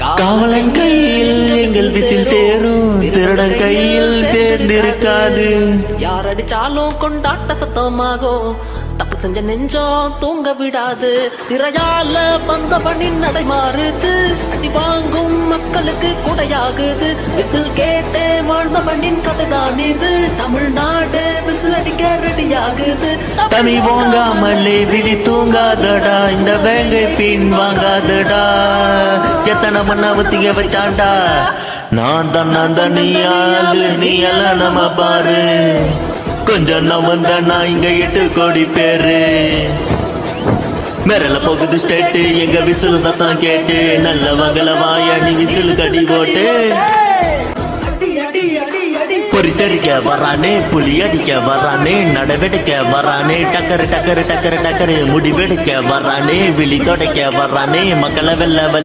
காவலன் கையில் எங்கள் விசில் சேரும், திருடன் கையில் சேர்ந்திருக்காது. யார் அடிச்சாலும் கொண்டாட்ட சத்தமாகும், தப்பு செஞ்ச நெஞ்சம் தூங்க விடாது. திரையால பந்த பண்ணி நடை மாறுது, அடி வாங்கும் மக்களுக்கு கூடையாகுது. விசில் கேட்டே வாழ்ந்த பண்ணின் கதைதான் இது. தமிழ்நாடு விசில் அடிக்க ரெடியாகுது. தமிழ் வாங்காமலே விழி தூங்காதடா, இந்த வேங்கை பின் வாங்காதடா. எத்தனை மண்ணா ஒத்திக வச்சாண்டா, நான் தான் நீயாளு, நீ எல்லாம் நம்ம பாரு. கொஞ்சம் நான் வந்தா இங்க 8 கோடி பேரு. மேரல போகுது ஸ்டேட்டு, எங்க விசிலு சத்தம் கேட்டு. நல்ல வகல வாய நீ விசிலு கடி போட்டு. பொறித்தறிக்க வரானே, புலி அடிக்க வரானே, நடவெடுக்க வரானே, டக்கரு டக்கரு டக்கரு டக்கரு முடிவெடுக்க வரானே, விழி தொடைக்க வரானே, மக்களை வெல்ல